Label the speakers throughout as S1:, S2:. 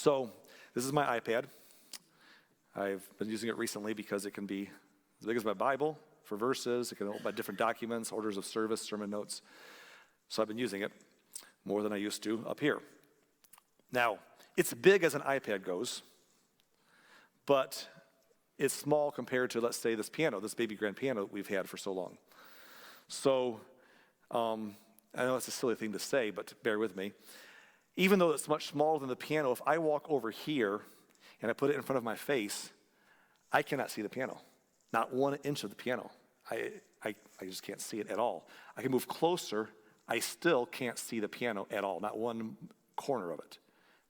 S1: So this is my iPad. I've been using it recently because it can be as big as my Bible for verses. It can hold my different documents, orders of service, sermon notes. So I've been using it more than I used to up here. Now, it's big as an iPad goes, but it's small compared to, let's say, this piano, this baby grand piano that we've had for so long. So I know it's a silly thing to say, but bear with me. Even though it's much smaller than the piano, if I walk over here and I put it in front of my face, I cannot see the piano. Not 1 inch of the piano. I just can't see it at all. I can move closer. I still can't see the piano at all, not one corner of it.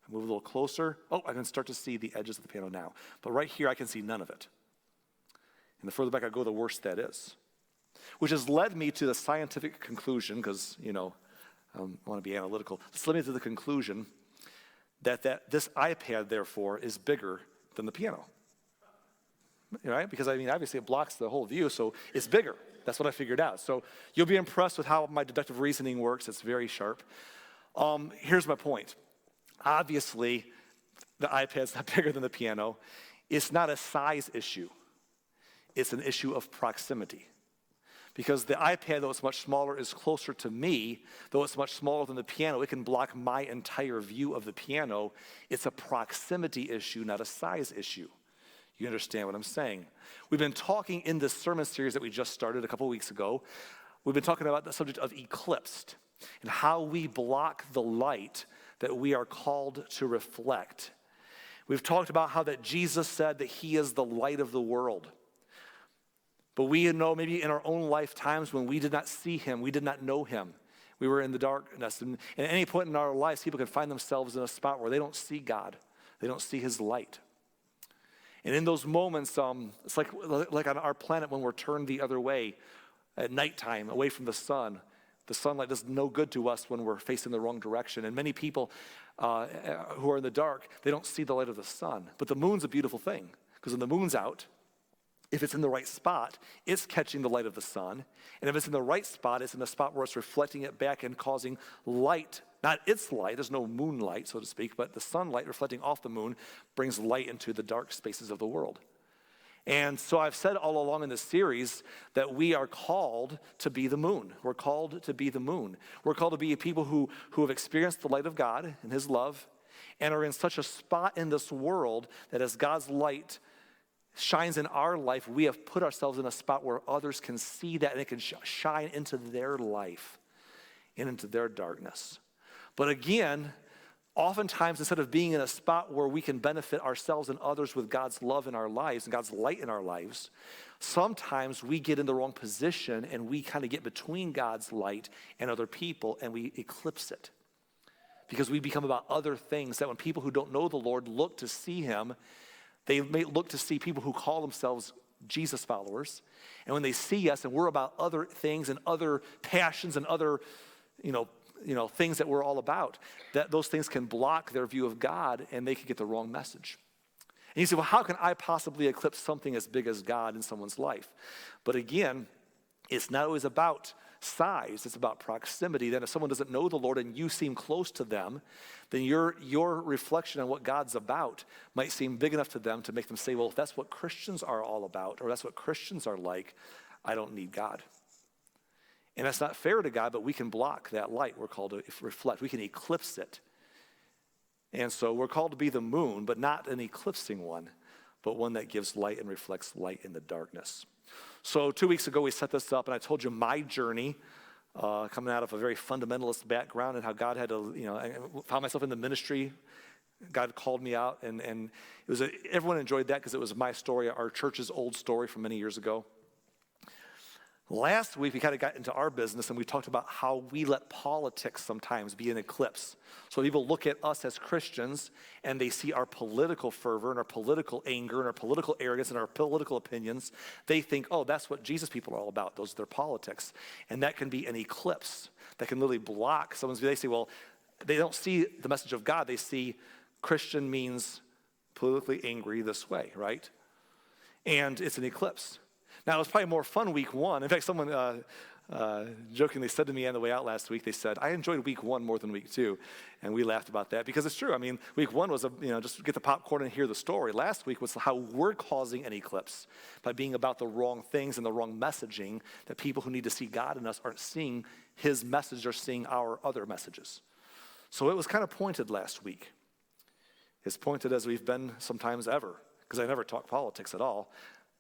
S1: I move a little closer. Oh, I can start to see the edges of the piano now. But right here, I can see none of it. And the further back I go, the worse that is. Which has led me to the scientific conclusion, because, I want to be analytical. It's led me to the conclusion that this iPad, therefore, is bigger than the piano. Right? Because, obviously it blocks the whole view, so it's bigger. That's what I figured out. So you'll be impressed with how my deductive reasoning works. It's very sharp. Here's my point. Obviously, the iPad's not bigger than the piano. It's not a size issue. It's an issue of proximity. Because the iPad, though it's much smaller, is closer to me. Though it's much smaller than the piano, it can block my entire view of the piano. It's a proximity issue, not a size issue. You understand what I'm saying? We've been talking in this sermon series that we just started a couple weeks ago. We've been talking about the subject of Eclipsed and how we block the light that we are called to reflect. We've talked about how that Jesus said that he is the light of the world. But we know maybe in our own lifetimes when we did not see him, we did not know him. We were in the darkness. And at any point in our lives, people can find themselves in a spot where they don't see God. They don't see his light. And in those moments, it's like on our planet when we're turned the other way at nighttime, away from the sun. The sunlight does no good to us when we're facing the wrong direction. And many people who are in the dark, they don't see the light of the sun. But the moon's a beautiful thing, because when the moon's out, if it's in the right spot, it's catching the light of the sun. And if it's in the right spot, it's in a spot where it's reflecting it back and causing light. Not its light, there's no moonlight, so to speak, but the sunlight reflecting off the moon brings light into the dark spaces of the world. And so I've said all along in this series that we are called to be the moon. We're called to be the moon. We're called to be a people who have experienced the light of God and his love and are in such a spot in this world that as God's light shines in our life, we have put ourselves in a spot where others can see that and it can shine into their life and into their darkness. But again, oftentimes instead of being in a spot where we can benefit ourselves and others with God's love in our lives and God's light in our lives, sometimes we get in the wrong position and we kind of get between God's light and other people and we eclipse it. Because we become about other things that when people who don't know the Lord look to see him, they may look to see people who call themselves Jesus followers. And when they see us and we're about other things and other passions and other, things that we're all about, that those things can block their view of God and they can get the wrong message. And you say, well, how can I possibly eclipse something as big as God in someone's life? But again, it's not always about size, it's about proximity. Then if someone doesn't know the Lord and you seem close to them, then your reflection on what God's about might seem big enough to them to make them say, well, if that's what Christians are all about, or that's what Christians are like, I don't need God. And that's not fair to God, but we can block that light. We're called to reflect. We can eclipse it. And so we're called to be the moon, but not an eclipsing one, but one that gives light and reflects light in the darkness. So 2 weeks ago, we set this up, and I told you my journey coming out of a very fundamentalist background and how God had to, I found myself in the ministry. God called me out, and it was everyone enjoyed that because it was my story, our church's old story from many years ago. Last week, we kind of got into our business, and we talked about how we let politics sometimes be an eclipse. So people look at us as Christians, and they see our political fervor and our political anger and our political arrogance and our political opinions. They think, oh, that's what Jesus people are all about. Those are their politics. And that can be an eclipse that can literally block someone's view. They say, well, they don't see the message of God. They see Christian means politically angry this way, right? And it's an eclipse. Now, it was probably more fun week one. In fact, someone jokingly said to me on the way out last week, they said, I enjoyed week 1 more than week 2. And we laughed about that because it's true. I mean, week 1 was, just get the popcorn and hear the story. Last week was how we're causing an eclipse by being about the wrong things and the wrong messaging, that people who need to see God in us aren't seeing his message, they're seeing our other messages. So it was kind of pointed last week. As pointed as we've been sometimes ever, because I never talk politics at all.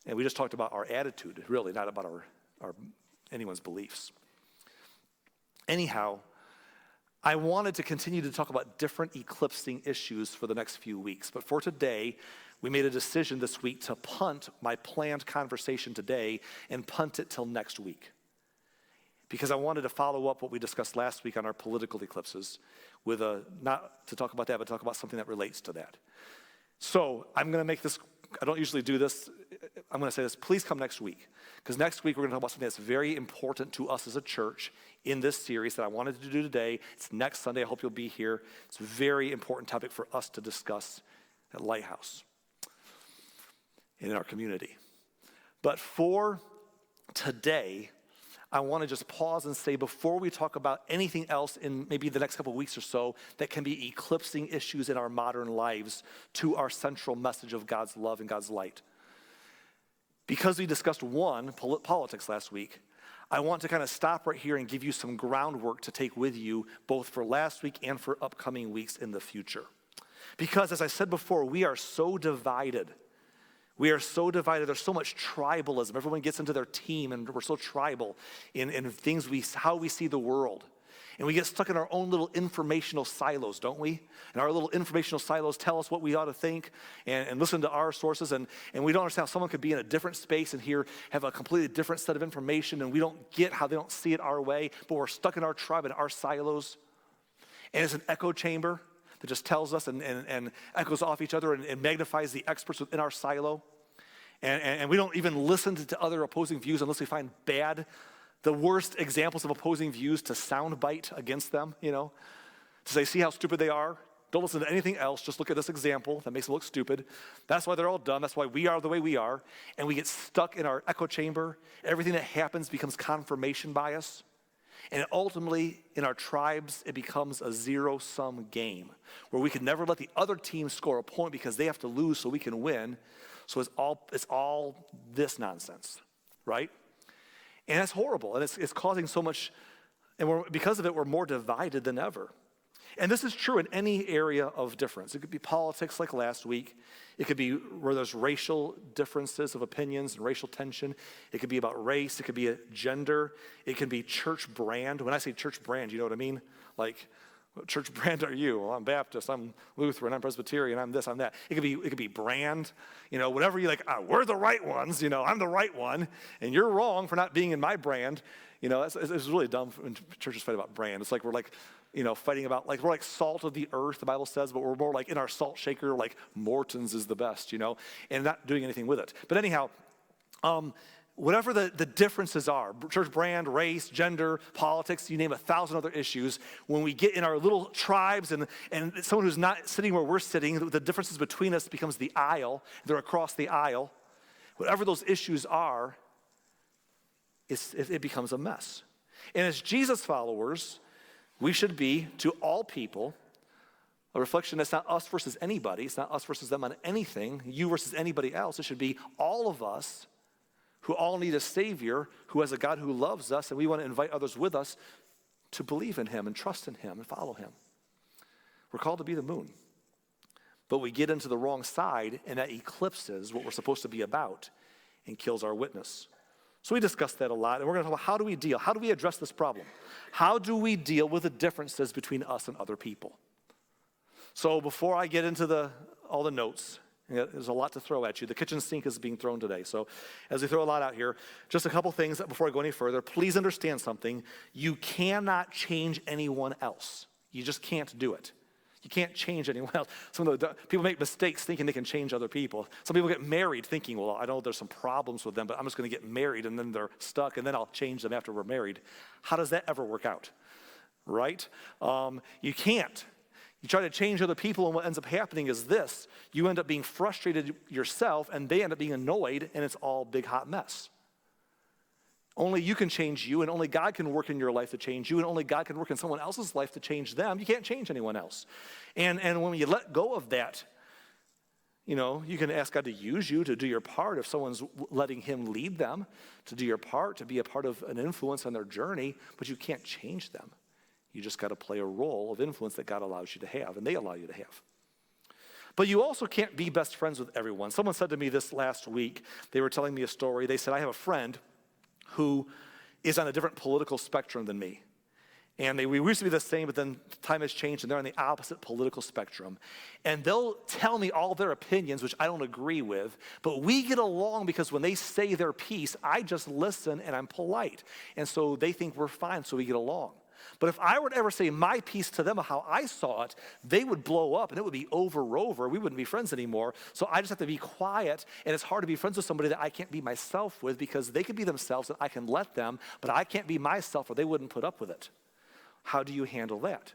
S1: And we just talked about our attitude, really, not about our anyone's beliefs. Anyhow, I wanted to continue to talk about different eclipsing issues for the next few weeks. But for today, we made a decision this week to punt my planned conversation today and punt it till next week. Because I wanted to follow up what we discussed last week on our political eclipses with not to talk about that, but to talk about something that relates to that. So I'm going to make this, I don't usually do this, I'm going to say this, please come next week. Because next week we're going to talk about something that's very important to us as a church in this series that I wanted to do today. It's next Sunday, I hope you'll be here. It's a very important topic for us to discuss at Lighthouse and in our community. But for today, I want to just pause and say, before we talk about anything else in maybe the next couple of weeks or so that can be eclipsing issues in our modern lives to our central message of God's love and God's light. Because we discussed politics last week, I want to kind of stop right here and give you some groundwork to take with you both for last week and for upcoming weeks in the future. Because as I said before, we are so divided. We are so divided. There's so much tribalism. Everyone gets into their team, and we're so tribal in things how we see the world. And we get stuck in our own little informational silos, don't we? And our little informational silos tell us what we ought to think and listen to our sources. And we don't understand how someone could be in a different space and here have a completely different set of information, and we don't get how they don't see it our way, but we're stuck in our tribe and our silos. And it's an echo chamber that just tells us and echoes off each other and magnifies the experts within our silo. And we don't even listen to other opposing views unless we find the worst examples of opposing views to soundbite against them, to say, see how stupid they are? Don't listen to anything else. Just look at this example that makes them look stupid. That's why they're all dumb. That's why we are the way we are. And we get stuck in our echo chamber. Everything that happens becomes confirmation bias. And ultimately, in our tribes, it becomes a zero-sum game where we can never let the other team score a point because they have to lose so we can win. So it's all this nonsense, right? And that's horrible, and it's causing so much, and because of it, we're more divided than ever. And this is true in any area of difference. It could be politics like last week. It could be where there's racial differences of opinions and racial tension. It could be about race. It could be a gender. It can be church brand. When I say church brand, you know what I mean? Like, what church brand are you? Well, I'm Baptist, I'm Lutheran, I'm Presbyterian, I'm this, I'm that. It could be brand, whatever you like, we're the right ones, I'm the right one, and you're wrong for not being in my brand. It's really dumb when churches fight about brand. It's like we're fighting about, we're like salt of the earth, the Bible says, but we're more like in our salt shaker, like Morton's is the best, and not doing anything with it. But anyhow, whatever the differences are, church brand, race, gender, politics, you name 1,000 other issues, when we get in our little tribes and someone who's not sitting where we're sitting, the differences between us becomes the aisle, they're across the aisle. Whatever those issues are, it becomes a mess. And as Jesus followers, we should be, to all people, a reflection that's not us versus anybody. It's not us versus them on anything, you versus anybody else. It should be all of us who all need a Savior, who has a God who loves us, and we want to invite others with us to believe in him and trust in him and follow him. We're called to be the moon. But we get into the wrong side, and that eclipses what we're supposed to be about and kills our witness. So we discussed that a lot, and we're going to talk about how do we address this problem? How do we deal with the differences between us and other people? So before I get into all the notes, there's a lot to throw at you. The kitchen sink is being thrown today. So as we throw a lot out here, just a couple things before I go any further. Please understand something. You cannot change anyone else. You just can't do it. You can't change anyone else. People make mistakes thinking they can change other people. Some people get married thinking, well, I know there's some problems with them, but I'm just going to get married, and then they're stuck, and then I'll change them after we're married. How does that ever work out? Right? You can't. You try to change other people, and what ends up happening is this. You end up being frustrated yourself, and they end up being annoyed, and it's all a big hot mess. Only you can change you, and only God can work in your life to change you, and only God can work in someone else's life to change them. You can't change anyone else. And when you let go of that, you can ask God to use you to do your part if someone's letting him lead them, to do your part, to be a part of an influence on their journey, but you can't change them. You just got to play a role of influence that God allows you to have, and they allow you to have. But you also can't be best friends with everyone. Someone said to me this last week, they were telling me a story. They said, I have a friend who is on a different political spectrum than me. And we used to be the same, but then time has changed, and they're on the opposite political spectrum. And they'll tell me all their opinions, which I don't agree with, but we get along because when they say their piece, I just listen and I'm polite. And so they think we're fine, so we get along. But if I were to ever say my piece to them of how I saw it, they would blow up and it would be over. We wouldn't be friends anymore. So I just have to be quiet, and it's hard to be friends with somebody that I can't be myself with because they can be themselves and I can let them, but I can't be myself or they wouldn't put up with it. How do you handle that?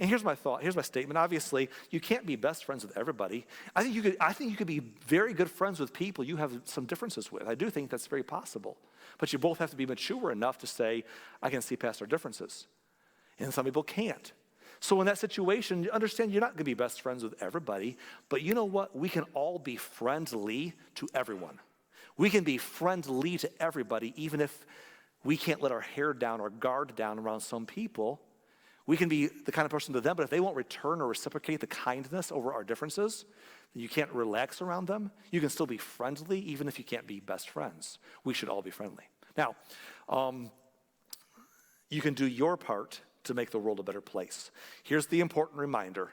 S1: And here's my thought, here's my statement. Obviously, you can't be best friends with everybody. I think you could be very good friends with people you have some differences with. I do think that's very possible. But you both have to be mature enough to say, I can see past our differences. And some people can't. So in that situation, you understand you're not going to be best friends with everybody, but you know what? We can all be friendly to everyone. We can be friendly to everybody, even if we can't let our hair down or guard down around some people. We can be the kind of person to them, but if they won't return or reciprocate the kindness over our differences, then you can't relax around them. You can still be friendly, even if you can't be best friends. We should all be friendly. Now, you can do your part to make the world a better place. Here's the important reminder.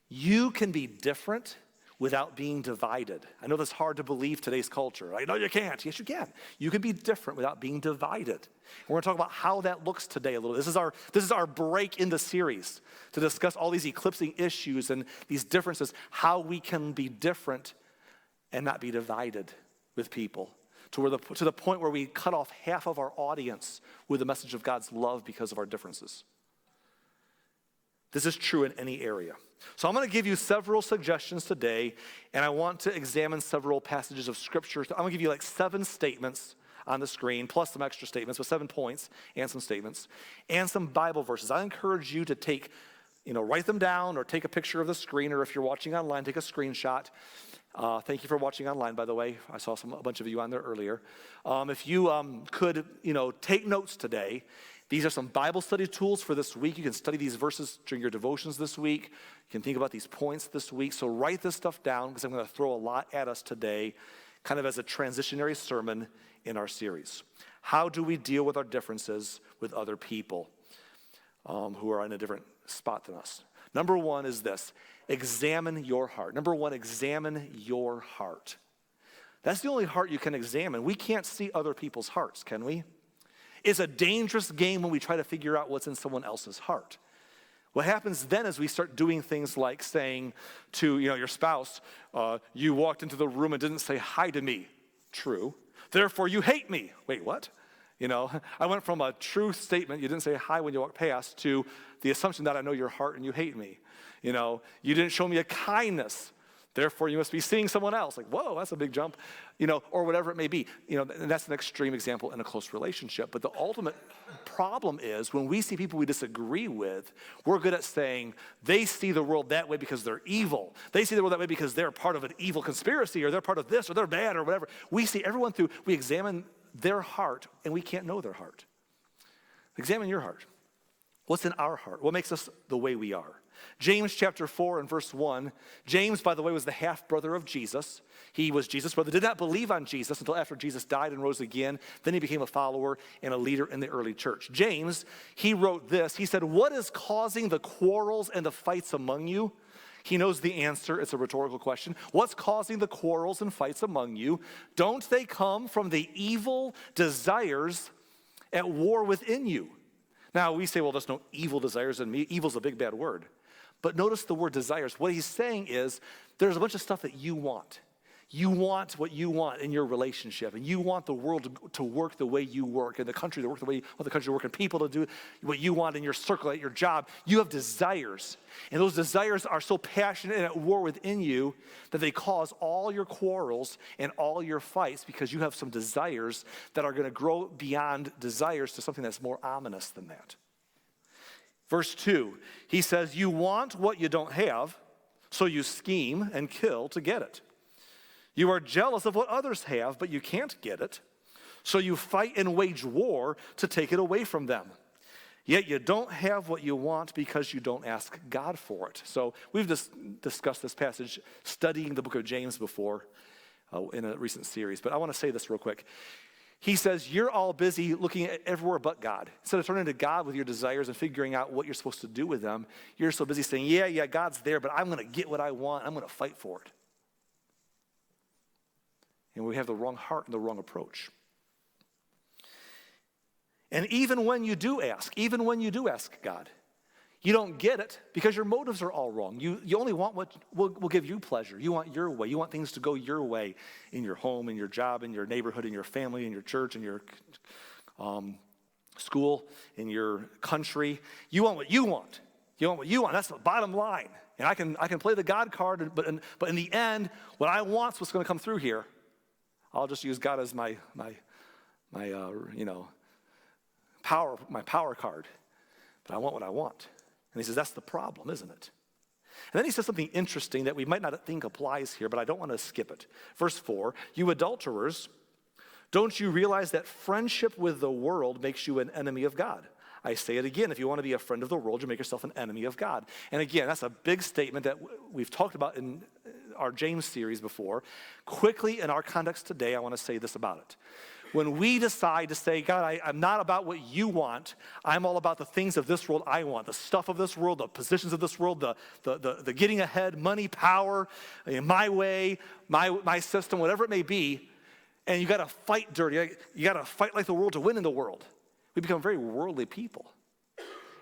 S1: You can be different without being divided. I know that's hard to believe today's culture. Right? No, you can't. Yes, you can. You can be different without being divided. And we're going to talk about how that looks today a little. This is our break in the series to discuss all these eclipsing issues and these differences, how we can be different and not be divided with people to the point where we cut off half of our audience with the message of God's love because of our differences. This is true in any area. So I'm going to give you several suggestions today, and I want to examine several passages of Scripture. I'm going to give you like 7 statements on the screen, plus some extra statements, but 7 points and some statements, and some Bible verses. I encourage you to write them down or take a picture of the screen, or if you're watching online, take a screenshot. Thank you for watching online, by the way. I saw a bunch of you on there earlier. If you could, take notes today. These are some Bible study tools for this week. You can study these verses during your devotions this week. You can think about these points this week. So write this stuff down because I'm going to throw a lot at us today, kind of as a transitionary sermon in our series. How do we deal with our differences with other people who are in a different spot than us? Number 1 is this. Examine your heart. Number 1, examine your heart. That's the only heart you can examine. We can't see other people's hearts, can we? It's a dangerous game when we try to figure out what's in someone else's heart. What happens then is we start doing things like saying to your spouse, you walked into the room and didn't say hi to me. True. Therefore, you hate me. Wait, what? I went from a true statement, you didn't say hi when you walked past, to the assumption that I know your heart and you hate me. You didn't show me a kindness. Therefore, you must be seeing someone else. Like, whoa, that's a big jump, or whatever it may be. And that's an extreme example in a close relationship. But the ultimate problem is when we see people we disagree with, we're good at saying they see the world that way because they're evil. They see the world that way because they're part of an evil conspiracy, or they're part of this, or they're bad, or whatever. We see everyone we examine their heart, and we can't know their heart. Examine your heart. What's in our heart? What makes us the way we are? James chapter 4 and verse 1. James, by the way, was the half-brother of Jesus. He was Jesus' brother, did not believe on Jesus until after Jesus died and rose again. Then he became a follower and a leader in the early church. James, he wrote this. He said, "What is causing the quarrels and the fights among you?" He knows the answer. It's a rhetorical question. What's causing the quarrels and fights among you? Don't they come from the evil desires at war within you? Now, we say, well, there's no evil desires in me. Evil's a big, bad word. But notice the word desires. What he's saying is there's a bunch of stuff that you want. You want what you want in your relationship, and you want the world to work the way you work, and the country to work the way you want the country to work, and people to do what you want in your circle, at your job. You have desires, and those desires are so passionate and at war within you that they cause all your quarrels and all your fights because you have some desires that are going to grow beyond desires to something that's more ominous than that. Verse 2, he says, you want what you don't have, so you scheme and kill to get it. You are jealous of what others have, but you can't get it, so you fight and wage war to take it away from them. Yet you don't have what you want because you don't ask God for it. So we've just discussed this passage studying the book of James before in a recent series, but I want to say this real quick. He says, you're all busy looking at everywhere but God. Instead of turning to God with your desires and figuring out what you're supposed to do with them, you're so busy saying, yeah, God's there, but I'm going to get what I want. I'm going to fight for it. And we have the wrong heart and the wrong approach. And even when you do ask God, you don't get it because your motives are all wrong. You only want what will give you pleasure. You want your way. You want things to go your way in your home, in your job, in your neighborhood, in your family, in your church, in your school, in your country. You want what you want. You want what you want. That's the bottom line. And I can play the God card, but in the end, what I want is what's going to come through here. I'll just use God as my power card. But I want what I want. And he says, that's the problem, isn't it? And then he says something interesting that we might not think applies here, but I don't want to skip it. Verse 4, you adulterers, don't you realize that friendship with the world makes you an enemy of God? I say it again, if you want to be a friend of the world, you make yourself an enemy of God. And again, that's a big statement that we've talked about in our James series before. Quickly, in our context today, I want to say this about it. When we decide to say, God, I'm not about what you want, I'm all about the things of this world I want, the stuff of this world, the positions of this world, the getting ahead, money, power, my way, my system, whatever it may be, and you got to fight dirty. You got to fight like the world to win in the world. We become very worldly people.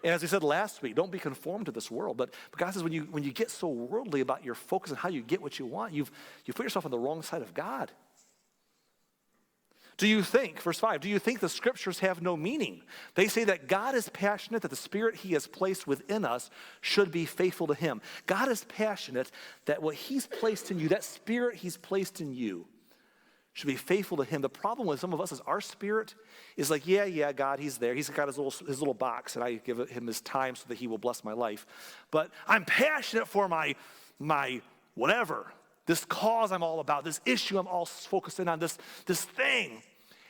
S1: And as we said last week, don't be conformed to this world. But God says when you get so worldly about your focus on how you get what you want, you put yourself on the wrong side of God. Do you think, verse 5, do you think the scriptures have no meaning? They say that God is passionate, that the spirit he has placed within us should be faithful to him. God is passionate that what he's placed in you, that spirit he's placed in you, should be faithful to him. The problem with some of us is our spirit is like, yeah, God, he's there. He's got his little box, and I give him his time so that he will bless my life. But I'm passionate for my whatever, this cause I'm all about, this issue I'm all focusing on, this thing.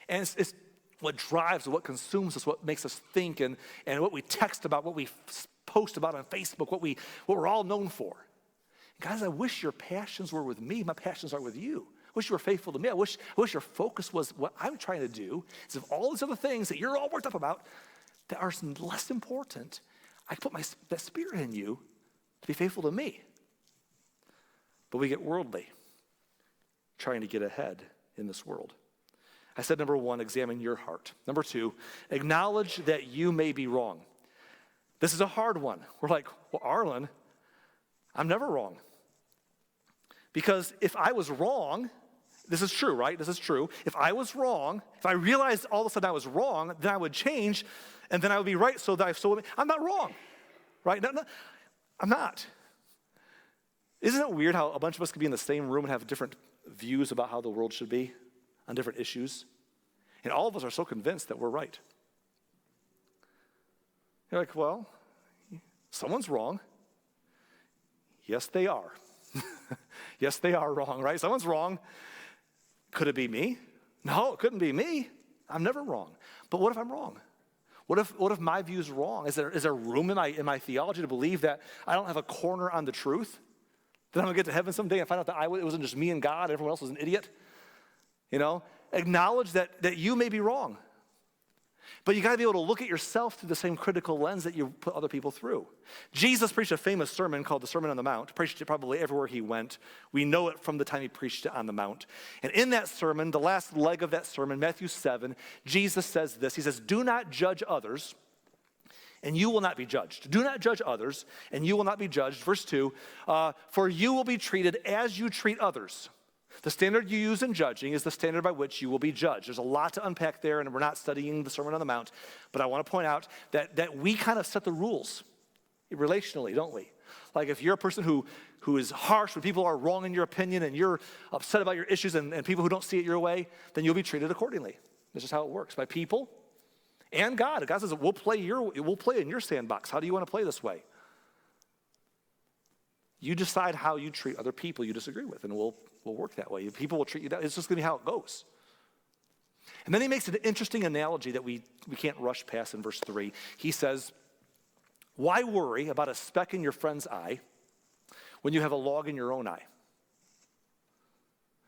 S1: And it's what drives, what consumes us, what makes us think, and what we text about, what we post about on Facebook, what we're all known for. Guys, I wish your passions were with me. My passions are with you. I wish you were faithful to me. I wish your focus was what I'm trying to do. Is if all these other things that you're all worked up about that are less important, I put that spirit in you to be faithful to me. But we get worldly, trying to get ahead in this world. I said, number 1, examine your heart. Number 2, acknowledge that you may be wrong. This is a hard one. We're like, well, Arlen, I'm never wrong. Because if I was wrong, this is true, right? This is true. If I was wrong, if I realized all of a sudden I was wrong, then I would change, and then I would be right. I'm not wrong, right? No, I'm not. Isn't it weird how a bunch of us could be in the same room and have different views about how the world should be on different issues? And all of us are so convinced that we're right. You're like, well, someone's wrong. Yes, they are. Yes, they are wrong, right? Someone's wrong. Could it be me? No, it couldn't be me. I'm never wrong. But what if I'm wrong? What if my view is wrong? Is there room in my theology to believe that I don't have a corner on the truth? That I'm going to get to heaven someday and find out that it wasn't just me and God, everyone else was an idiot? Acknowledge that you may be wrong. But you got to be able to look at yourself through the same critical lens that you put other people through. Jesus preached a famous sermon called the Sermon on the Mount, preached it probably everywhere he went. We know it from the time he preached it on the Mount. And in that sermon, the last leg of that sermon, Matthew 7, Jesus says this. He says, do not judge others, and you will not be judged. Do not judge others, and you will not be judged. Verse 2, for you will be treated as you treat others. The standard you use in judging is the standard by which you will be judged. There's a lot to unpack there, and we're not studying the Sermon on the Mount, but I want to point out that we kind of set the rules relationally, don't we? Like if you're a person who is harsh when people are wrong in your opinion and you're upset about your issues and people who don't see it your way, then you'll be treated accordingly. This is how it works, by people and God. God says, we'll play in your sandbox. How do you want to play this way? You decide how you treat other people you disagree with, and we'll work that way. People will treat you that. It's just going to be how it goes. And then he makes an interesting analogy that we can't rush past in verse 3. He says, why worry about a speck in your friend's eye when you have a log in your own eye?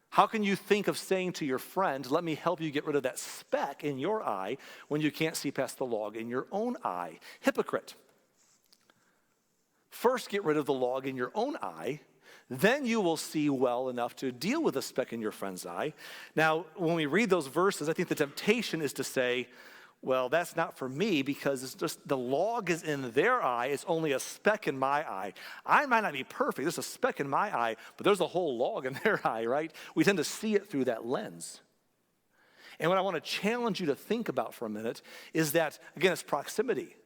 S1: How can you think of saying to your friend, let me help you get rid of that speck in your eye when you can't see past the log in your own eye? Hypocrite. First, get rid of the log in your own eye, then you will see well enough to deal with the speck in your friend's eye. Now, when we read those verses, I think the temptation is to say, well, that's not for me because it's just the log is in their eye. It's only a speck in my eye. I might not be perfect. There's a speck in my eye, but there's a whole log in their eye, right? We tend to see it through that lens. And what I want to challenge you to think about for a minute is that, again, it's proximity.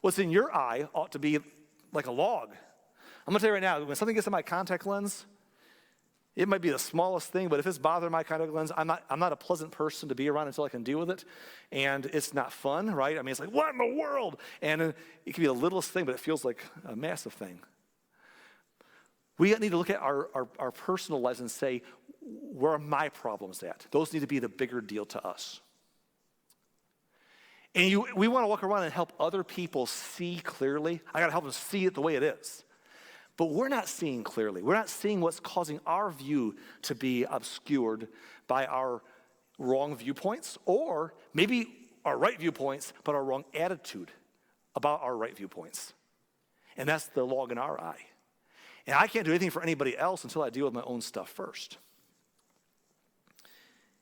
S1: What's in your eye ought to be like a log. I'm going to tell you right now, when something gets in my contact lens, it might be the smallest thing, but if it's bothering my contact lens, I'm not a pleasant person to be around until I can deal with it. And it's not fun, right? I mean, it's like, what in the world? And it can be the littlest thing, but it feels like a massive thing. We need to look at our personal lives and say, where are my problems at? Those need to be the bigger deal to us. And we want to walk around and help other people see clearly. I got to help them see it the way it is. But we're not seeing clearly. We're not seeing what's causing our view to be obscured by our wrong viewpoints, or maybe our right viewpoints, but our wrong attitude about our right viewpoints. And that's the log in our eye. And I can't do anything for anybody else until I deal with my own stuff first.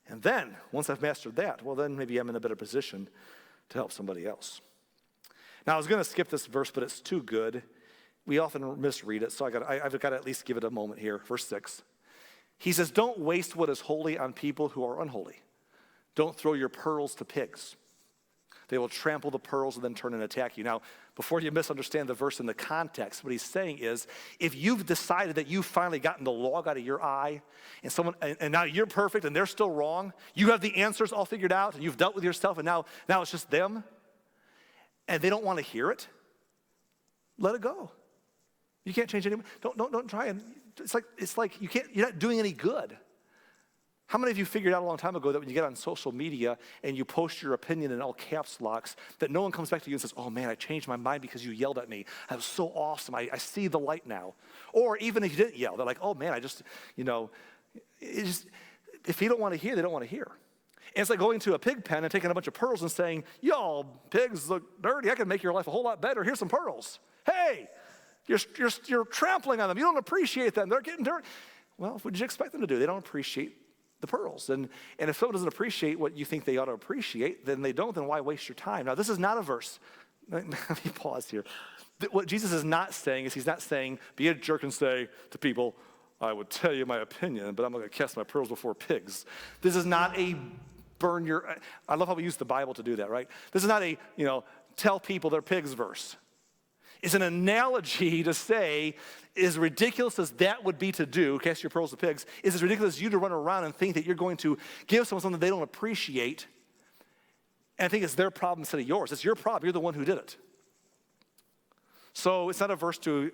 S1: And then, once I've mastered that, well, then maybe I'm in a better position to help somebody else. Now, I was going to skip this verse, but it's too good. We often misread it, so I've got to at least give it a moment here. Verse 6. He says, don't waste what is holy on people who are unholy. Don't throw your pearls to pigs. They will trample the pearls and then turn and attack you. Now, before you misunderstand the verse in the context, what he's saying is, if you've decided that you've finally gotten the log out of your eye, and now you're perfect and they're still wrong, you have the answers all figured out, and you've dealt with yourself, and now it's just them, and they don't want to hear it, let it go. You can't change anyone. Don't try and, it's like you're not doing any good. How many of you figured out a long time ago that when you get on social media and you post your opinion in all caps locks, that no one comes back to you and says, oh man, I changed my mind because you yelled at me. That was so awesome. I see the light now. Or even if you didn't yell, they're like, oh man, if you don't want to hear, they don't want to hear. And it's like going to a pig pen and taking a bunch of pearls and saying, y'all pigs look dirty. I can make your life a whole lot better. Here's some pearls. Hey, you're trampling on them. You don't appreciate them. They're getting dirty. Well, what did you expect them to do? They don't appreciate the pearls. And if someone doesn't appreciate what you think they ought to appreciate, then they don't, then why waste your time? Now, this is not a verse. Let me pause here. What Jesus is not saying is he's not saying, be a jerk and say to people, I would tell you my opinion, but I'm going to cast my pearls before pigs. This is not a burn your, I love how we use the Bible to do that, right? This is not a, tell people they're pigs verse. It's an analogy to say, as ridiculous as that would be to do, cast your pearls to pigs, is as ridiculous as you to run around and think that you're going to give someone something they don't appreciate, and think it's their problem instead of yours. It's your problem. You're the one who did it. So it's not a verse to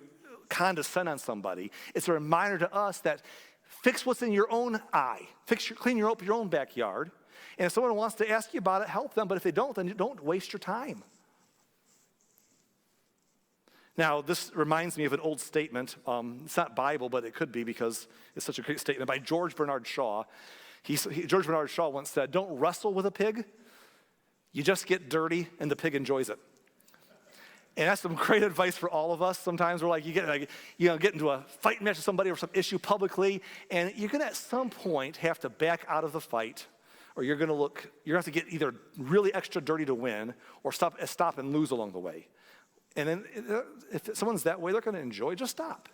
S1: condescend on somebody. It's a reminder to us that fix what's in your own eye. Clean your own backyard. And if someone wants to ask you about it, help them. But if they don't, then you don't waste your time. Now, this reminds me of an old statement. It's not Bible, but it could be because it's such a great statement by George Bernard Shaw. George Bernard Shaw once said, don't wrestle with a pig. You just get dirty and the pig enjoys it. And that's some great advice for all of us. Sometimes we're like, you get into a fight match with somebody or some issue publicly, and you're going to at some point have to back out of the fight, or you're going to have to get either really extra dirty to win or stop and lose along the way. And then if someone's that way, they're going to enjoy, just stop.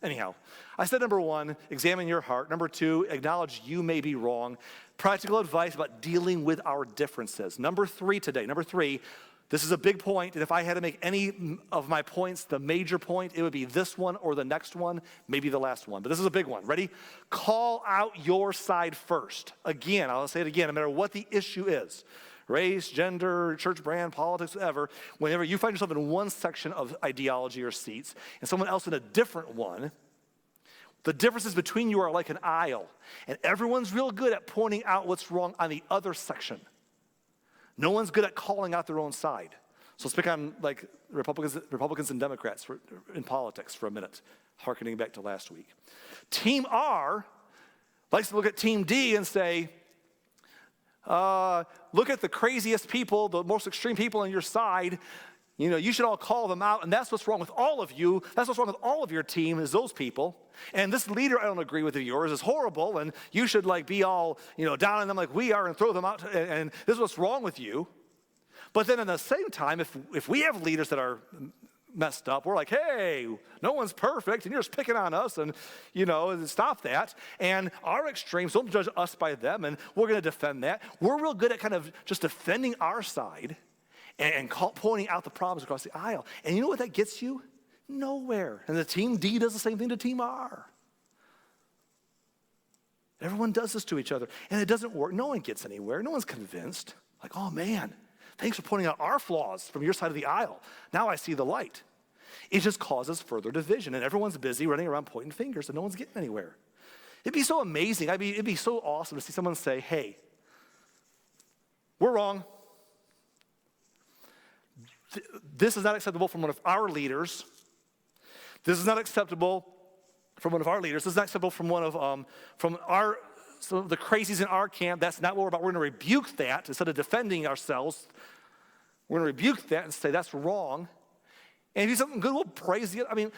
S1: Anyhow, I said number 1, examine your heart. Number 2, acknowledge you may be wrong. Practical advice about dealing with our differences. Number 3 today. Number 3, this is a big point, and if I had to make any of my points the major point, it would be this one or the next one, maybe the last one. But this is a big one. Ready? Call out your side first. Again, I'll say it again, no matter what the issue is. Race, gender, church brand, politics, whatever. Whenever you find yourself in one section of ideology or seats and someone else in a different one, the differences between you are like an aisle. And everyone's real good at pointing out what's wrong on the other section. No one's good at calling out their own side. So let's pick on like Republicans and Democrats in politics for a minute, hearkening back to last week. Team R likes to look at Team D and say, look at the craziest people, the most extreme people on your side. You know, you should all call them out, and that's what's wrong with all of you. That's what's wrong with all of your team is those people. And this leader, I don't agree with yours, is horrible, and you should like be all, down on them like we are and throw them out, and this is what's wrong with you. But then at the same time, if we have leaders that are messed up, we're like, hey, no one's perfect, and you're just picking on us, and, stop that. And our extremes, don't judge us by them, and we're going to defend that. We're real good at kind of just defending our side and pointing out the problems across the aisle. And you know what that gets you? Nowhere. And the Team D does the same thing to Team R. Everyone does this to each other, and it doesn't work. No one gets anywhere. No one's convinced. Like, oh, man, thanks for pointing out our flaws from your side of the aisle. Now I see the light. It just causes further division, and everyone's busy running around pointing fingers, and no one's getting anywhere. It'd be so amazing. It'd be so awesome to see someone say, hey, we're wrong. This is not acceptable from one of our leaders. This is not acceptable from one of our leaders. This is not acceptable from one of some of the crazies in our camp. That's not what we're about. We're going to rebuke that instead of defending ourselves. We're going to rebuke that and say that's wrong. And if you do something good, we'll praise the other.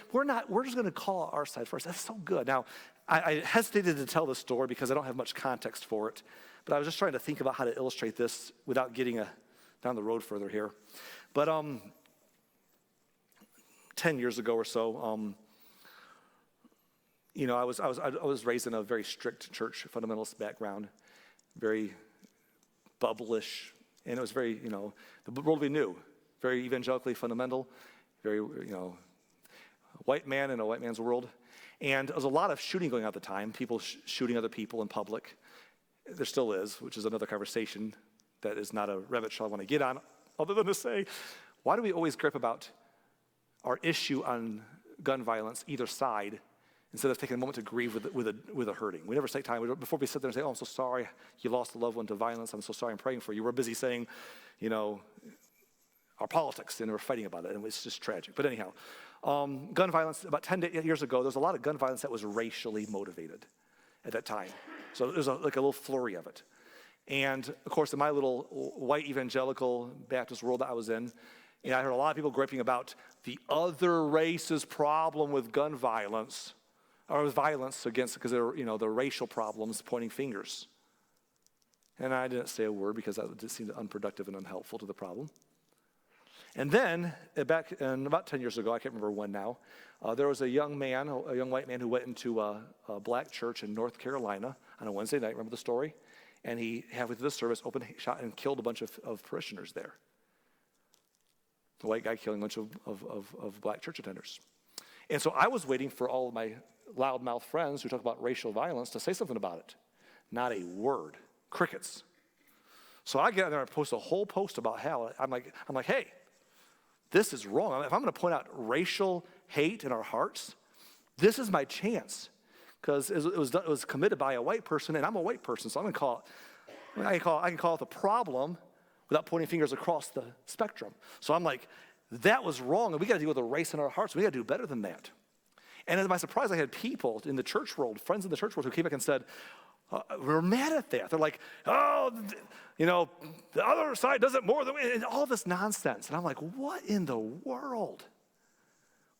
S1: We're just going to call out our side first. That's so good. Now, I hesitated to tell this story because I don't have much context for it. But I was just trying to think about how to illustrate this without getting down the road further here. But 10 years ago or so, I was raised in a very strict church fundamentalist background, very bubblish, and it was very, the world we knew, very evangelically fundamental, very, white man in a white man's world. And there was a lot of shooting going on at the time, people shooting other people in public. There still is, which is another conversation that is not a rabbit trail I want to get on, other than to say, why do we always grip about our issue on gun violence, either side, instead of taking a moment to grieve with a hurting? We never take time. Before we sit there and say, oh, I'm so sorry you lost a loved one to violence. I'm so sorry, I'm praying for you. We're busy saying, our politics, and we're fighting about it, and it's just tragic. But anyhow, gun violence, about 10 years ago, there was a lot of gun violence that was racially motivated at that time. So there's like a little flurry of it. And, of course, in my little white evangelical Baptist world that I was in, I heard a lot of people griping about the other race's problem with gun violence, or with violence against, because they're, the racial problems, pointing fingers. And I didn't say a word because that just seemed unproductive and unhelpful to the problem. And then, back about 10 years ago, I can't remember when now, there was a young white man who went into a black church in North Carolina on a Wednesday night. Remember the story? And he, halfway through the service, opened shot and killed a bunch of parishioners there. The white guy killing a bunch of black church attenders. And so I was waiting for all of my loudmouth friends who talk about racial violence to say something about it. Not a word. Crickets. So I get out there and I post a whole post about how, I'm like, hey, this is wrong. If I'm going to point out racial hate in our hearts, this is my chance. Because it was committed by a white person, and I'm a white person, so I'm going to call it, I can call it the problem without pointing fingers across the spectrum. So I'm like, that was wrong, and we got to deal with the race in our hearts. We got to do better than that. And to my surprise, I had people in the church world, friends in the church world, who came back and said, we're mad at that. They're like, oh, the other side does it more than we, and all this nonsense. And I'm like, what in the world?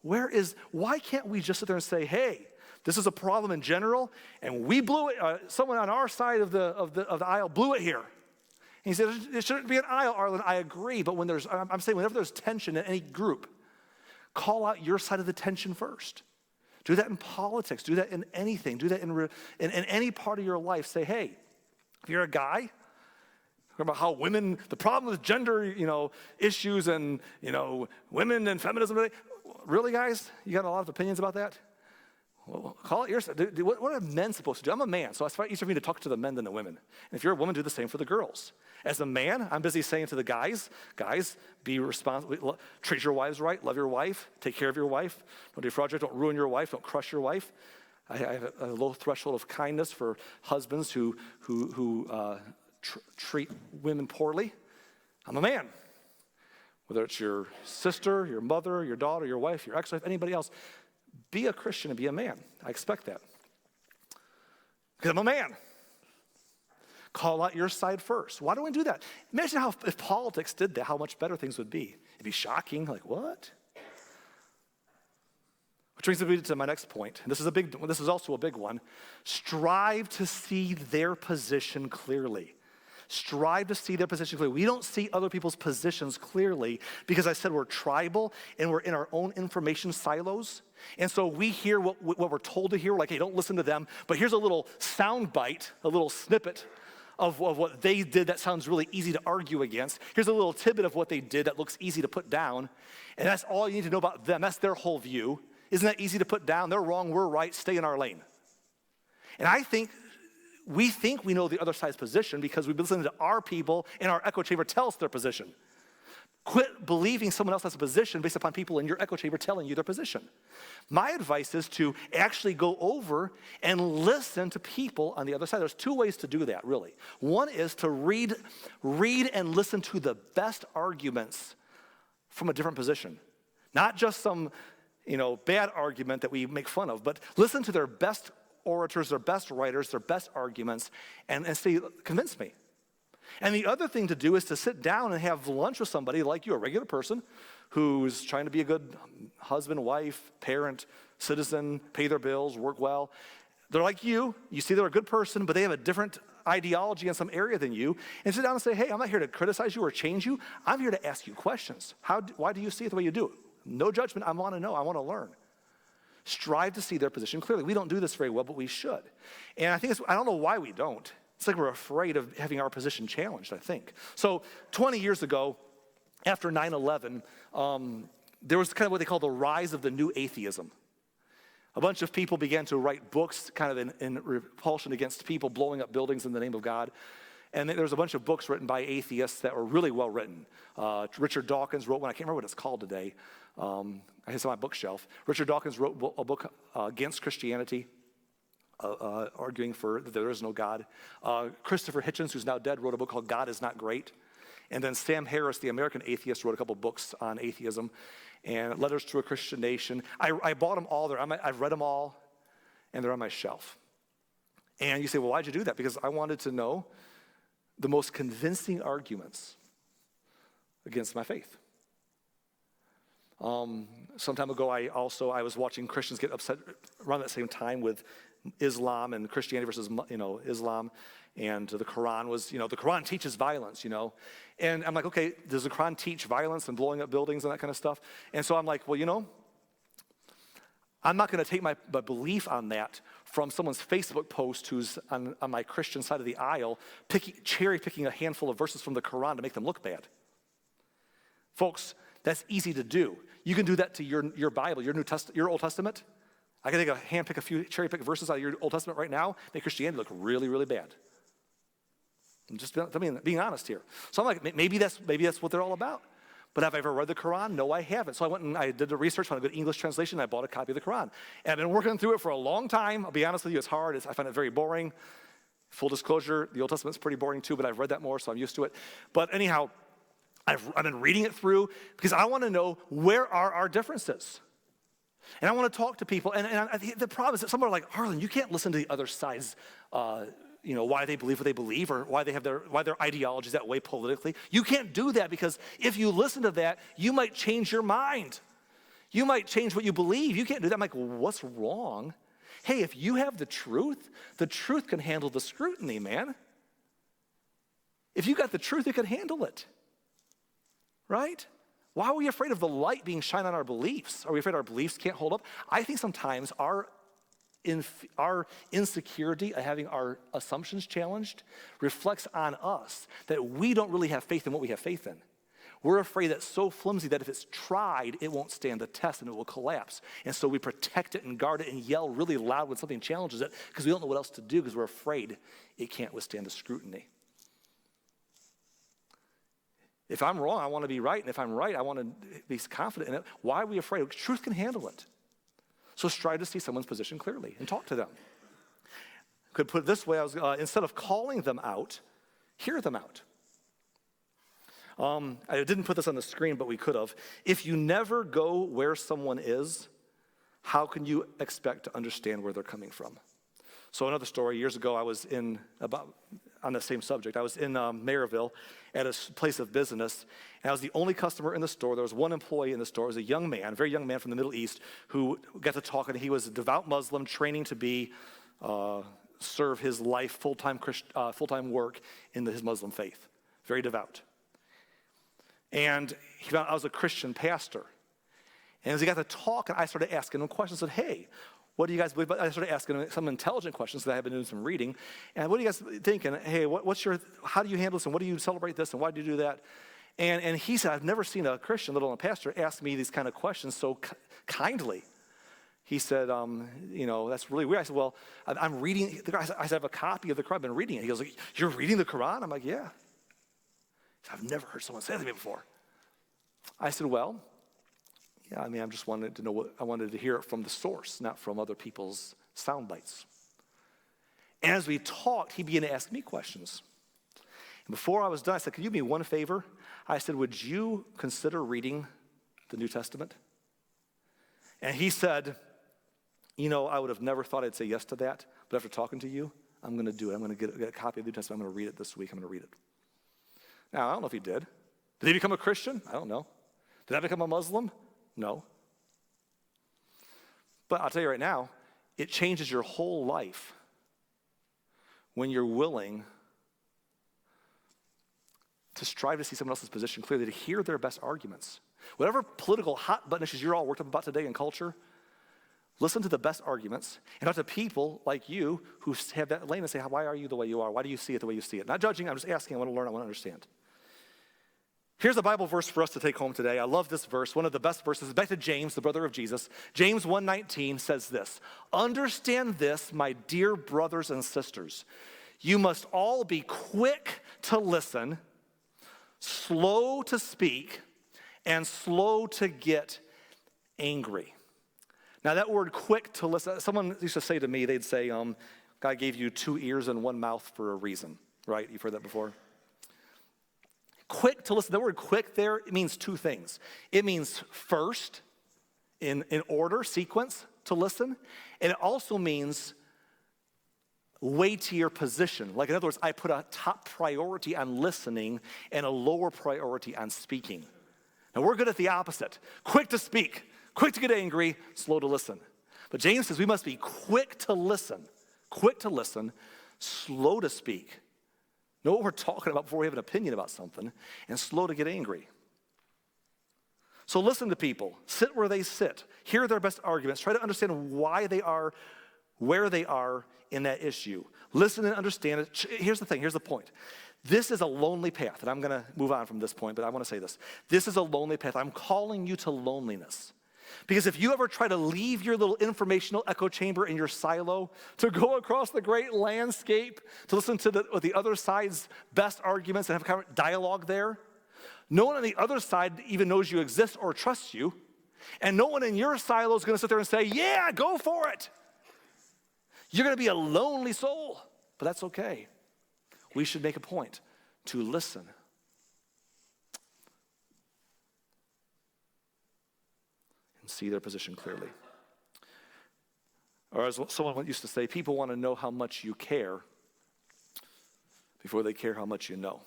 S1: Why can't we just sit there and say, hey, this is a problem in general, and we blew it. Someone on our side of the aisle blew it here. And he said, it shouldn't be an aisle, Arlen. I agree, but I'm saying whenever there's tension in any group, call out your side of the tension first. Do that in politics. Do that in anything. Do that in any part of your life. Say, hey, if you're a guy, about how women, the problem with gender, issues and, women and feminism. Really, guys? You got a lot of opinions about that? Well, call it yours. What are men supposed to do? I'm a man, so it's far easier for me to talk to the men than the women. And if you're a woman, do the same for the girls. As a man, I'm busy saying to the guys, be responsible. Treat your wives right. Love your wife. Take care of your wife. Don't defraud her. Don't ruin your wife. Don't crush your wife. I have a low threshold of kindness for husbands who treat women poorly. I'm a man. Whether it's your sister, your mother, your daughter, your wife, your ex-wife, anybody else, be a Christian and be a man. I expect that. Because I'm a man. Call out your side first. Why do we do that? Imagine if politics did that, how much better things would be. It'd be shocking. Like, what? Which brings me to my next point. This is also a big one. Strive to see their position clearly. Strive to see their position clearly. We don't see other people's positions clearly because I said we're tribal and we're in our own information silos. And so we hear what we're told to hear. We're like, hey, don't listen to them. But here's a little sound bite, a little snippet of what they did that sounds really easy to argue against. Here's a little tidbit of what they did that looks easy to put down. And that's all you need to know about them. That's their whole view. Isn't that easy to put down? They're wrong, we're right, stay in our lane. And we think we know the other side's position because we've been listening to our people in our echo chamber tell us their position. Quit believing someone else has a position based upon people in your echo chamber telling you their position. My advice is to actually go over and listen to people on the other side. There's two ways to do that, really. One is to read and listen to the best arguments from a different position. Not just some, bad argument that we make fun of, but listen to their best orators, their best writers, their best arguments, and say, convince me. And the other thing to do is to sit down and have lunch with somebody like you, a regular person, who's trying to be a good husband, wife, parent, citizen, pay their bills, work well. They're like you see they're a good person, but they have a different ideology in some area than you, and sit down and say, hey, I'm not here to criticize you or change you. I'm here to ask you questions. Why do you see it the way you do? No judgment. I want to know. I want to learn. Strive to see their position clearly. We don't do this very well, but we should. And I don't know why we don't. It's like we're afraid of having our position challenged, I think. So 20 years ago, after 9/11, there was kind of what they call the rise of the new atheism. A bunch of people began to write books kind of in repulsion against people blowing up buildings in the name of God. And there was a bunch of books written by atheists that were really well written. Richard Dawkins wrote one. I can't remember what it's called today. I have it on my bookshelf. Richard Dawkins wrote a book against Christianity, arguing for that there is no God. Christopher Hitchens, who's now dead, wrote a book called God Is Not Great. And then Sam Harris, the American atheist, wrote a couple books on atheism and Letters to a Christian Nation. I bought them all. I've read them all, and they're on my shelf. And you say, well, why'd you do that? Because I wanted to know the most convincing arguments against my faith. Some time ago, I was watching Christians get upset around that same time with Islam and Christianity versus, Islam, and the Quran was, the Quran teaches violence, and I'm like, okay, does the Quran teach violence and blowing up buildings and that kind of stuff? And so I'm like, well, I'm not going to take my belief on that from someone's Facebook post who's on my Christian side of the aisle, cherry picking a handful of verses from the Quran to make them look bad. Folks, that's easy to do. You can do that to your Bible, your Old Testament. I can cherry pick verses out of your Old Testament right now, make Christianity look really, really bad. I'm just being honest here. So I'm like, maybe that's what they're all about. But have I ever read the Quran? No, I haven't. So I went and I did the research, found a good English translation, and I bought a copy of the Quran. And I've been working through it for a long time. I'll be honest with you, it's hard. I find it very boring. Full disclosure, the Old Testament's pretty boring too, but I've read that more, so I'm used to it. But anyhow, I've been reading it through because I want to know where are our differences. And I want to talk to people. And the problem is that some are like, Harlan, you can't listen to the other side's why they believe what they believe or why their ideology is that way politically. You can't do that because if you listen to that, you might change your mind. You might change what you believe. You can't do that. I'm like, well, what's wrong? Hey, if you have the truth can handle the scrutiny, man. If you got the truth, it can handle it. Right? Why are we afraid of the light being shined on our beliefs? Are we afraid our beliefs can't hold up? I think sometimes our insecurity of having our assumptions challenged reflects on us, that we don't really have faith in what we have faith in. We're afraid that it's so flimsy that if it's tried, it won't stand the test and it will collapse. And so we protect it and guard it and yell really loud when something challenges it because we don't know what else to do because we're afraid it can't withstand the scrutiny. If I'm wrong, I want to be right. And if I'm right, I want to be confident in it. Why are we afraid? Truth can handle it. So strive to see someone's position clearly and talk to them. Could put it this way, instead of calling them out, hear them out. I didn't put this on the screen, but we could have. If you never go where someone is, how can you expect to understand where they're coming from? So another story, years ago, I was on the same subject. I was in Maryville at a place of business, and I was the only customer in the store. There was one employee in the store. It was a young man, a very young man from the Middle East, who got to talk, and he was a devout Muslim training to be, serve his life, full-time work in his Muslim faith. Very devout. And he found I was a Christian pastor. And as he got to talk, I started asking him questions. I said, hey, what do you guys believe? I started asking him some intelligent questions that I have been doing some reading. And what do you guys think? And hey, how do you handle this? And what do you celebrate this? And why do you do that? And he said, I've never seen a Christian, let alone a pastor, ask me these kind of questions so kindly. He said, that's really weird. I said, well, I'm reading, I have a copy of the Quran, I've been reading it. He goes, you're reading the Quran? I'm like, yeah. I've never heard someone say that to me before. I said, well, yeah, I just wanted to know I wanted to hear it from the source, not from other people's sound bites. And as we talked, he began to ask me questions. And before I was done, I said, could you do me one favor? I said, would you consider reading the New Testament? And he said, I would have never thought I'd say yes to that, but after talking to you, I'm going to do it. I'm going to get a copy of the New Testament. I'm going to read it this week. I'm going to read it. Now, I don't know if he did. Did he become a Christian? I don't know. Did I become a Muslim? No. But I'll tell you right now, it changes your whole life when you're willing to strive to see someone else's position clearly, to hear their best arguments. Whatever political hot button issues you're all worked up about today in culture, listen to the best arguments and talk to people like you who have that lane and say, why are you the way you are? Why do you see it the way you see it? Not judging, I'm just asking, I want to learn, I want to understand. Here's a Bible verse for us to take home today. I love this verse, one of the best verses. Back to James, the brother of Jesus. James 1:19 says this, understand this, my dear brothers and sisters. You must all be quick to listen, slow to speak, and slow to get angry. Now that word quick to listen, someone used to say to me, they'd say, God gave you 2 ears and 1 mouth for a reason, right? You've heard that before? Quick to listen, the word quick there, it means 2 things. It means first, in order, sequence, to listen. And it also means weightier position. Like in other words, I put a top priority on listening and a lower priority on speaking. Now we're good at the opposite. Quick to speak, quick to get angry, slow to listen. But James says we must be quick to listen, slow to speak. Know what we're talking about before we have an opinion about something, and slow to get angry. So listen to people. Sit where they sit. Hear their best arguments. Try to understand why they are where they are in that issue. Listen and understand it. Here's the thing. Here's the point. This is a lonely path, and I'm going to move on from this point, but I want to say this. This is a lonely path. I'm calling you to loneliness. Because if you ever try to leave your little informational echo chamber in your silo to go across the great landscape to listen to the other side's best arguments and have kind of dialogue there, no one on the other side even knows you exist or trusts you, and no one in your silo is going to sit there and say, yeah, go for it. You're going to be a lonely soul, but that's okay. We should make a point to listen. See their position clearly. Or as someone used to say, people want to know how much you care before they care how much you know.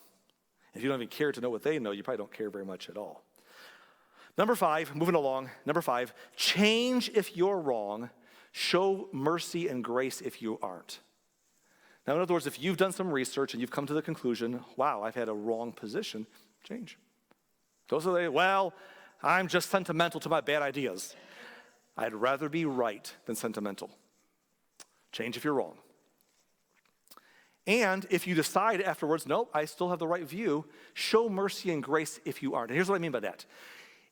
S1: If you don't even care to know what they know, you probably don't care very much at all. Number 5, moving along, number 5, change if you're wrong, show mercy and grace if you aren't. Now, in other words, if you've done some research and you've come to the conclusion, wow, I've had a wrong position, change. Those are the, well, I'm just sentimental to my bad ideas. I'd rather be right than sentimental. Change if you're wrong. And if you decide afterwards, nope, I still have the right view, show mercy and grace if you aren't. And here's what I mean by that.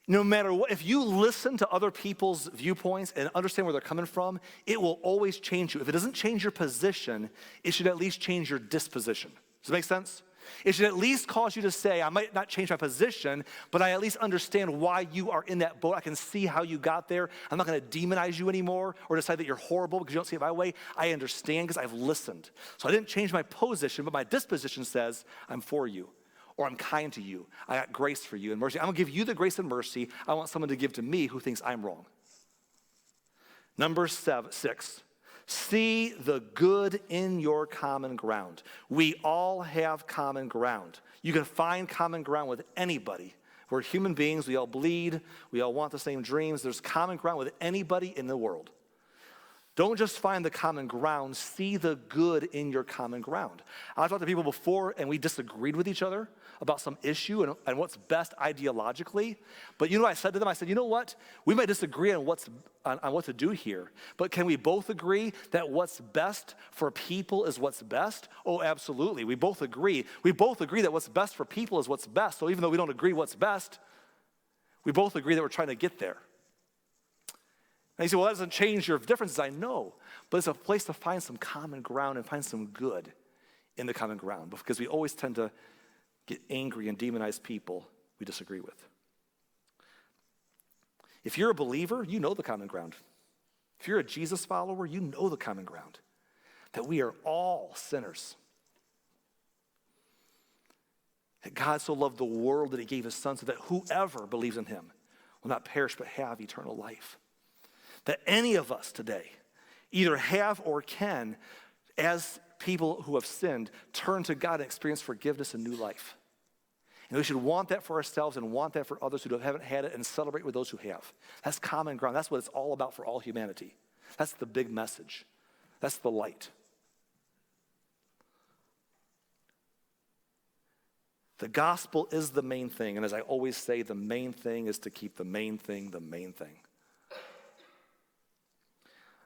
S1: No matter what, if you listen to other people's viewpoints and understand where they're coming from, it will always change you. If it doesn't change your position, it should at least change your disposition. Does that make sense? It should at least cause you to say, I might not change my position, but I at least understand why you are in that boat. I can see how you got there. I'm not going to demonize you anymore or decide that you're horrible because you don't see it my way. I understand because I've listened. So I didn't change my position, but my disposition says, I'm for you, or I'm kind to you. I got grace for you and mercy. I'm going to give you the grace and mercy I want someone to give to me who thinks I'm wrong. Number 6. See the good in your common ground. We all have common ground. You can find common ground with anybody. We're human beings. We all bleed. We all want the same dreams. There's common ground with anybody in the world. Don't just find the common ground. See the good in your common ground. I've talked to people before, and we disagreed with each other about some issue and what's best ideologically. But you know what I said to them? I said, you know what? We might disagree on what to do here, but can we both agree that what's best for people is what's best? Oh, absolutely. We both agree. We both agree that what's best for people is what's best. So even though we don't agree what's best, we both agree that we're trying to get there. And you say, well, that doesn't change your differences. I know, but it's a place to find some common ground and find some good in the common ground, because we always tend to get angry and demonize people we disagree with. If you're a believer, you know the common ground. If you're a Jesus follower, you know the common ground, that we are all sinners. That God so loved the world that he gave his son so that whoever believes in him will not perish but have eternal life. That any of us today either have or can, as people who have sinned, turn to God and experience forgiveness and new life. And we should want that for ourselves and want that for others who haven't had it and celebrate with those who have. That's common ground. That's what it's all about for all humanity. That's the big message. That's the light. The gospel is the main thing. And as I always say, the main thing is to keep the main thing the main thing.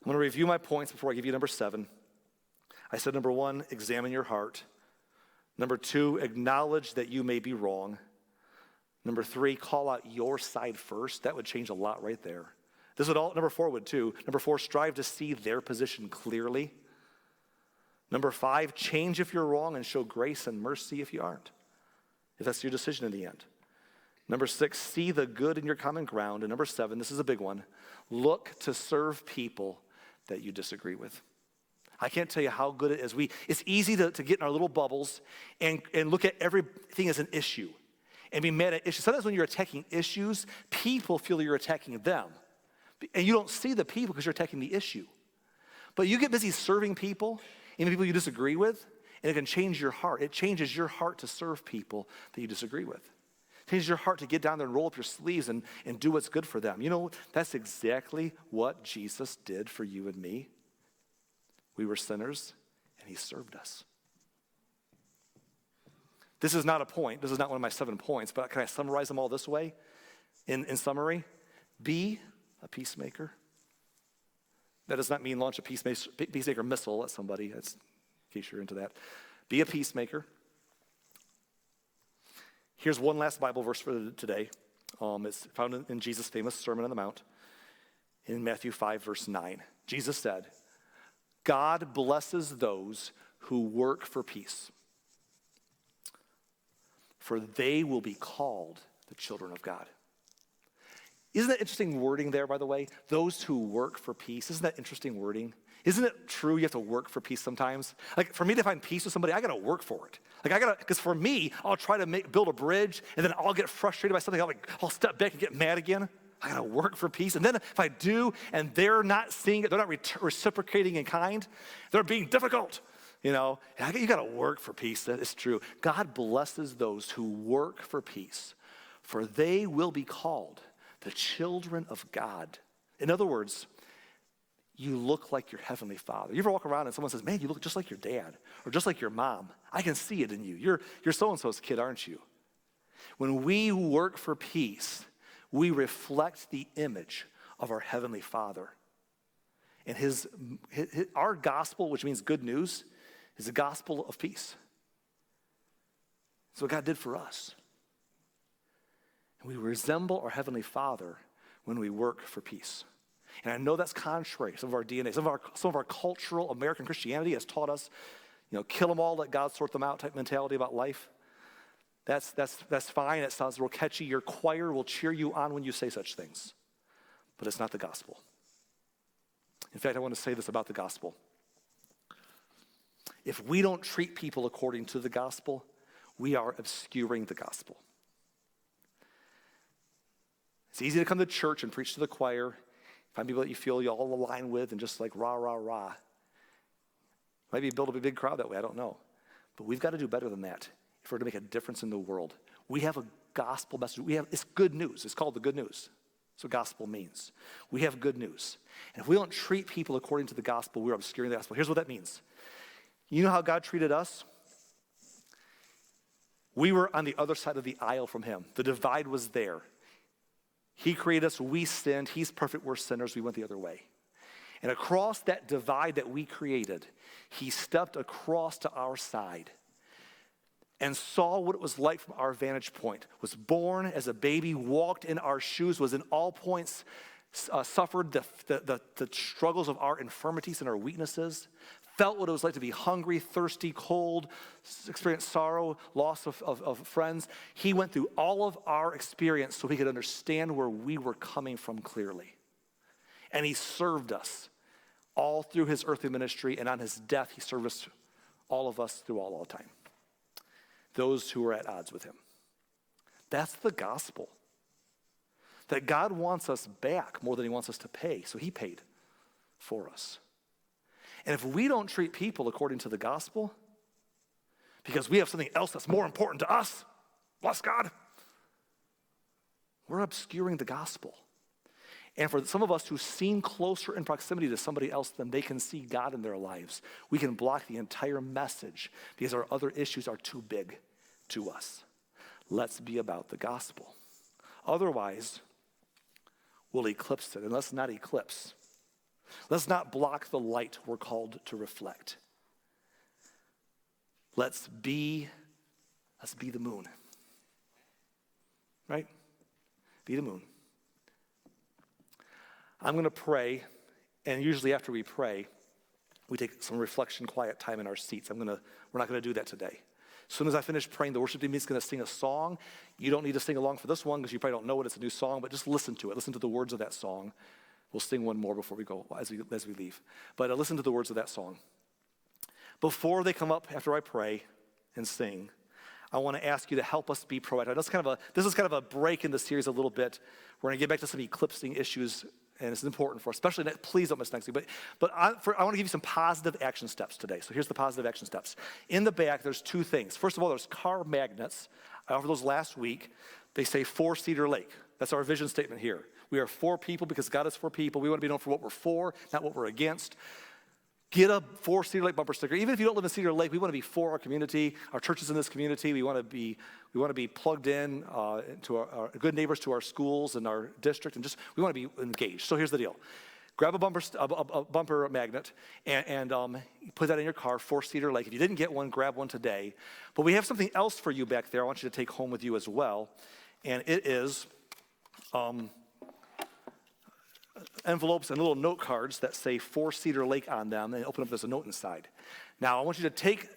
S1: I'm going to review my points before I give you number 7. I said, number 1, examine your heart. Number 2, acknowledge that you may be wrong. Number 3, call out your side first. That would change a lot right there. This would all, number 4 would too. Number 4, strive to see their position clearly. Number 5, change if you're wrong and show grace and mercy if you aren't, if that's your decision in the end. Number 6, see the good in your common ground. And number 7, this is a big one, look to serve people that you disagree with. I can't tell you how good it is. It's easy to get in our little bubbles and look at everything as an issue and be mad at issues. Sometimes when you're attacking issues, people feel you're attacking them. And you don't see the people because you're attacking the issue. But you get busy serving people, even people you disagree with, and it can change your heart. It changes your heart to serve people that you disagree with. It changes your heart to get down there and roll up your sleeves and do what's good for them. You know, that's exactly what Jesus did for you and me. We were sinners, and he served us. This is not a point. This is not one of my 7 points, but can I summarize them all this way? In summary, be a peacemaker. That does not mean launch a peacemaker missile at somebody, that's, in case you're into that. Be a peacemaker. Here's one last Bible verse for today. It's found in Jesus' famous Sermon on the Mount in Matthew 5, verse 9. Jesus said, God blesses those who work for peace, for they will be called the children of God. Isn't that interesting wording there, by the way? Those who work for peace. Isn't that interesting wording? Isn't it true you have to work for peace sometimes? Like, for me to find peace with somebody, I got to work for it. Like, because for me, I'll try to build a bridge, and then I'll get frustrated by something. I'll step back and get mad again. I got to work for peace. And then if I do, and they're not seeing it, they're not reciprocating in kind, they're being difficult, you know. You got to work for peace. That is true. God blesses those who work for peace, for they will be called the children of God. In other words, you look like your heavenly Father. You ever walk around and someone says, man, you look just like your dad or just like your mom. I can see it in you. You're so-and-so's kid, aren't you? When we work for peace, we reflect the image of our Heavenly Father. And our gospel, which means good news, is the gospel of peace. It's what God did for us. And we resemble our Heavenly Father when we work for peace. And I know that's contrary to some of our DNA. Some of our cultural American Christianity has taught us, kill them all, let God sort them out type mentality about life. That's fine. It sounds real catchy. Your choir will cheer you on when you say such things. But it's not the gospel. In fact, I want to say this about the gospel. If we don't treat people according to the gospel, we are obscuring the gospel. It's easy to come to church and preach to the choir, find people that you feel you all align with, and just like rah, rah, rah. Maybe build up a big crowd that way, I don't know. But we've got to do better than that if we're to make a difference in the world. We have a gospel message. It's good news. It's called the good news. That's what gospel means. We have good news. And if we don't treat people according to the gospel, we're obscuring the gospel. Here's what that means. You know how God treated us? We were on the other side of the aisle from him. The divide was there. He created us, we sinned, he's perfect, we're sinners, we went the other way. And across that divide that we created, he stepped across to our side and saw what it was like from our vantage point, was born as a baby, walked in our shoes, was in all points, suffered the struggles of our infirmities and our weaknesses, felt what it was like to be hungry, thirsty, cold, experienced sorrow, loss of friends. He went through all of our experience so he could understand where we were coming from clearly. And he served us all through his earthly ministry, and on his death, he served us, all of us, through all time. Those who are at odds with him. That's the gospel. That God wants us back more than he wants us to pay, so he paid for us. And if we don't treat people according to the gospel, because we have something else that's more important to us, bless God, we're obscuring the gospel. And for some of us who seem closer in proximity to somebody else than they can see God in their lives, we can block the entire message because our other issues are too big to us. Let's be about the gospel. Otherwise, we'll eclipse it, and let's not eclipse. Let's not block the light we're called to reflect. Let's be the moon. Right? Be the moon. I'm going to pray, and usually after we pray, we take some reflection, quiet time in our seats. We're not going to do that today. As soon as I finish praying, the worship team is going to sing a song. You don't need to sing along for this one because you probably don't know it. It's a new song, but just listen to it. Listen to the words of that song. We'll sing one more before we go, as we leave. But listen to the words of that song. Before they come up after I pray and sing, I want to ask you to help us be proactive. This is kind of a break in the series a little bit. We're going to get back to some eclipsing issues, and it's important for us, especially please don't miss next week. But I want to give you some positive action steps today. So here's the positive action steps. In the back, there's two things. First of all, there's car magnets. I offered those last week. They say 4 Cedar Lake. That's our vision statement here. We are for people because God is for people. We want to be known for what we're for, not what we're against. Get a 4 Cedar Lake bumper sticker. Even if you don't live in Cedar Lake, we want to be for our community, our churches in this community. We want to be plugged in to our good neighbors to our schools and our district, and we want to be engaged. So here's the deal: grab a bumper magnet and put that in your car. 4 Cedar Lake. If you didn't get one, grab one today. But we have something else for you back there. I want you to take home with you as well, and it is envelopes and little note cards that say 4 Cedar Lake on them, and open up, there's a note inside. Now, I want you to take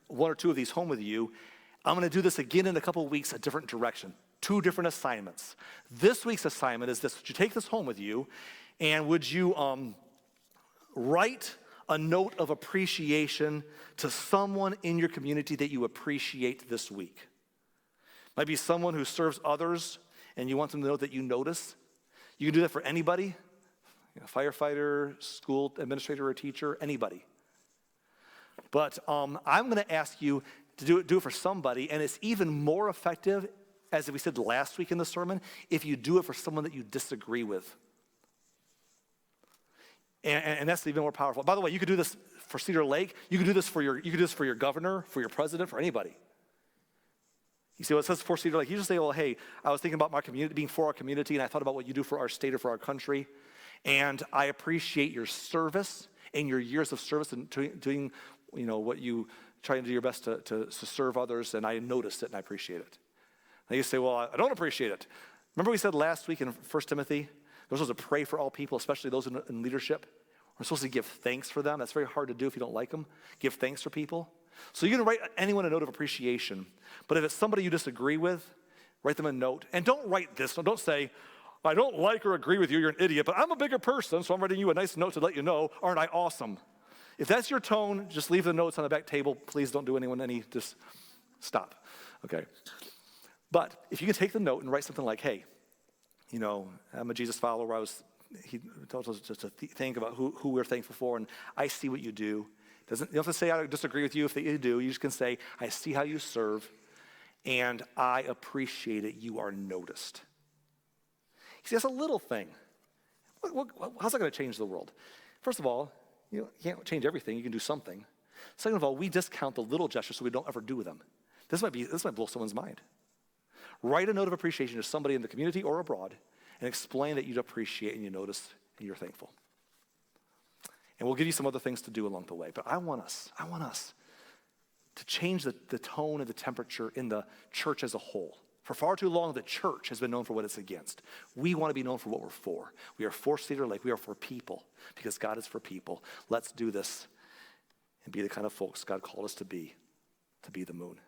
S1: 1 or 2 of these home with you. I'm going to do this again in a couple of weeks, a different direction, 2 different assignments. This week's assignment is this: would you take this home with you, and would you write a note of appreciation to someone in your community that you appreciate this week? Might be someone who serves others, and you want them to know that you notice. You can do that for anybody, firefighter, school administrator or teacher, anybody. But I'm going to ask you to do it for somebody, and it's even more effective, as we said last week in the sermon, if you do it for someone that you disagree with. And that's even more powerful. By the way, you could do this for Cedar Lake. You could do this for your governor, for your president, for anybody. You see what it says for Cedar Lake? You just say, well, hey, I was thinking about my community, being for our community, and I thought about what you do for our state or for our country, and I appreciate your service and your years of service and doing what you try to do your best to serve others, and I noticed it and I appreciate it. And you say, well, I don't appreciate it. Remember we said last week in 1 Timothy, we're supposed to pray for all people, especially those in leadership. We're supposed to give thanks for them. That's very hard to do if you don't like them. Give thanks for people. So you're going to write anyone a note of appreciation. But if it's somebody you disagree with, write them a note. And don't write this. Don't say, I don't like or agree with you, you're an idiot, but I'm a bigger person, so I'm writing you a nice note to let you know, aren't I awesome? If that's your tone, just leave the notes on the back table. Please don't do anyone any, just stop, okay? But if you can take the note and write something like, hey, I'm a Jesus follower. He told us just to think about who we're thankful for, and I see what you do. You don't have to say I disagree with you. If you do, you just can say, I see how you serve, and I appreciate it. You are noticed. You see, that's a little thing. How's that going to change the world? First of all, you can't change everything. You can do something. Second of all, we discount the little gestures so we don't ever do them. This might blow someone's mind. Write a note of appreciation to somebody in the community or abroad and explain that you appreciate and you notice and you're thankful. And we'll give you some other things to do along the way. But I want us to change the tone and the temperature in the church as a whole. For far too long, the church has been known for what it's against. We want to be known for what we're for. We are for Cedar Lake. We are for people because God is for people. Let's do this and be the kind of folks God called us to be the moon.